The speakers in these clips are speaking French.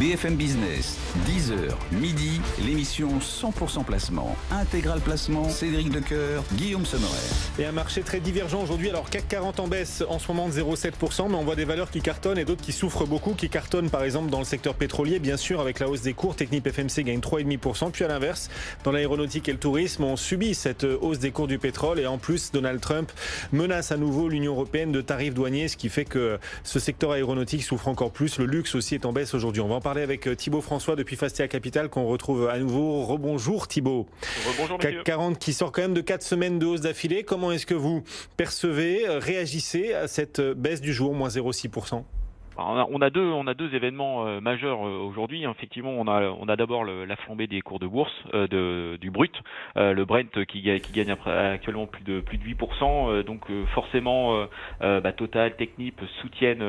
BFM Business, 10h, midi, l'émission 100% placement. Intégral placement, Cédric Decoeur, Guillaume Sommerer. Et un marché très divergent aujourd'hui. Alors CAC 40 en baisse en ce moment de 0,7%, mais on voit des valeurs qui cartonnent et d'autres qui souffrent beaucoup, qui cartonnent par exemple dans le secteur pétrolier, bien sûr avec la hausse des cours. Technip FMC gagne 3,5%. Puis à l'inverse, dans l'aéronautique et le tourisme, on subit cette hausse des cours du pétrole. Et en plus, Donald Trump menace à nouveau l'Union européenne de tarifs douaniers, ce qui fait que ce secteur aéronautique souffre encore plus. Le luxe aussi est en baisse aujourd'hui. On va en parler avec Thibaut François depuis Fastea Capital qu'on retrouve à nouveau. Rebonjour Thibaut. Rebonjour CAC 40 qui sort quand même de 4 semaines de hausse d'affilée. Comment est-ce que vous percevez, réagissez à cette baisse du jour, moins 0,6%? On a deux événements majeurs aujourd'hui. Effectivement, on a d'abord la flambée des cours de bourse du brut, le Brent qui gagne actuellement plus de 8%. Donc forcément, Total, Technip soutiennent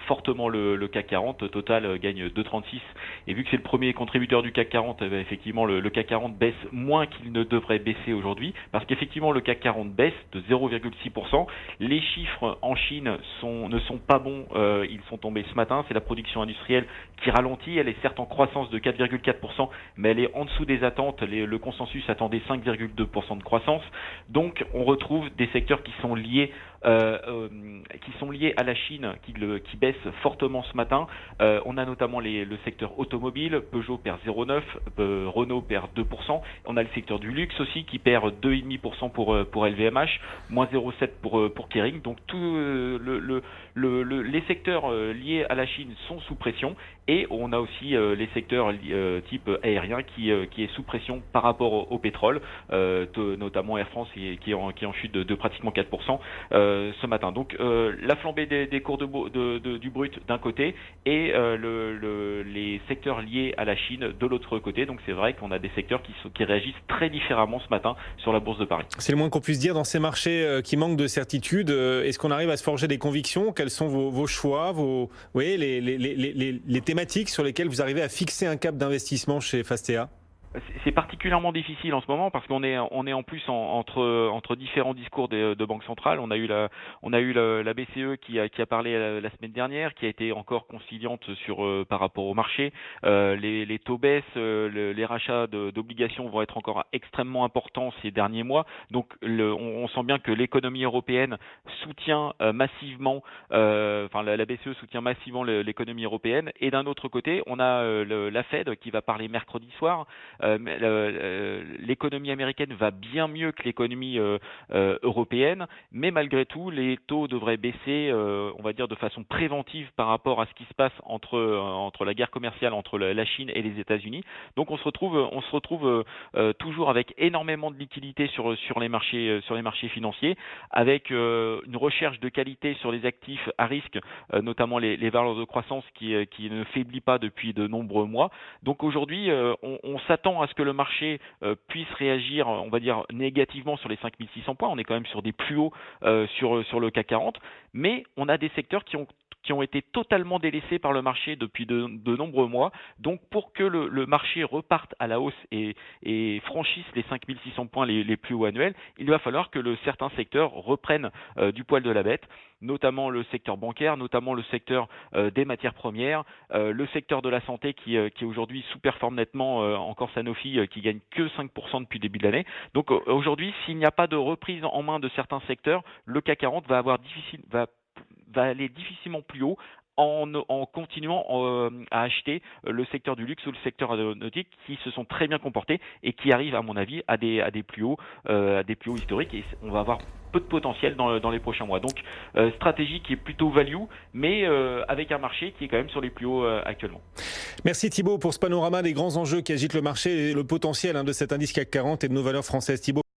fortement le CAC 40. Total gagne 2,36. Et vu que c'est le premier contributeur du CAC 40, effectivement le CAC 40 baisse moins qu'il ne devrait baisser aujourd'hui, parce qu'effectivement le CAC 40 baisse de 0,6%. Les chiffres en Chine ne sont pas bons. Ils sont tombés ce matin. C'est la production industrielle qui ralentit. Elle est certes en croissance de 4,4%, mais elle est en dessous des attentes. Le consensus attendait 5,2% de croissance. Donc, on retrouve des secteurs qui sont liés à la Chine, qui baissent fortement ce matin. On a notamment le secteur automobile. Peugeot perd 0,9%, Renault perd 2%. On a le secteur du luxe aussi qui perd 2,5% pour LVMH, moins 0,7% pour Kering. Donc, les secteurs liés à la Chine sont sous pression, et on a aussi les secteurs type aérien qui est sous pression par rapport au pétrole, notamment Air France qui est en chute de pratiquement 4% ce matin. Donc la flambée des cours du brut d'un côté et les secteurs liés à la Chine de l'autre côté. Donc c'est vrai qu'on a des secteurs qui réagissent très différemment ce matin sur la bourse de Paris. C'est le moins qu'on puisse dire dans ces marchés qui manquent de certitude. Est-ce qu'on arrive à se forger des convictions? Quels sont vos choix, les thématiques sur lesquelles vous arrivez à fixer un cap d'investissement chez Fastea? C'est particulièrement difficile en ce moment parce qu'on est en plus entre différents discours de banques centrales. On a eu la BCE qui a parlé la semaine dernière, qui a été encore conciliante par rapport au marché. Les taux baissent, les rachats d'obligations vont être encore extrêmement importants ces derniers mois. Donc on sent bien que l'économie européenne soutient massivement, la BCE soutient massivement l'économie européenne. Et d'un autre côté, on a la Fed qui va parler mercredi soir. L'économie américaine va bien mieux que l'économie européenne, mais malgré tout, les taux devraient baisser, on va dire de façon préventive par rapport à ce qui se passe entre la guerre commerciale entre la Chine et les États-Unis. Donc on se retrouve toujours avec énormément de liquidités sur les marchés financiers, avec une recherche de qualité sur les actifs à risque, notamment les valeurs de croissance qui ne faiblit pas depuis de nombreux mois. Donc aujourd'hui, on s'attend à ce que le marché puisse réagir, on va dire, négativement sur les 5600 points. On est quand même sur des plus hauts sur le CAC 40, mais on a des secteurs qui ont été totalement délaissés par le marché depuis de nombreux mois. Donc pour que le marché reparte à la hausse et franchisse les 5600 points les plus hauts annuels, il va falloir que certains secteurs reprennent du poil de la bête, notamment le secteur bancaire, notamment le secteur des matières premières, le secteur de la santé qui aujourd'hui sous-performe nettement, encore Sanofi qui gagne que 5% depuis le début de l'année. Donc aujourd'hui, s'il n'y a pas de reprise en main de certains secteurs, le CAC 40 va aller difficilement plus haut en continuant à acheter le secteur du luxe ou le secteur aéronautique qui se sont très bien comportés et qui arrivent à mon avis à des plus hauts historiques, et on va avoir peu de potentiel dans les prochains mois. Donc stratégie qui est plutôt value, mais avec un marché qui est quand même sur les plus hauts actuellement. Merci Thibaut pour ce panorama des grands enjeux qui agitent le marché et le potentiel de cet indice CAC 40 et de nos valeurs françaises. Thibaut.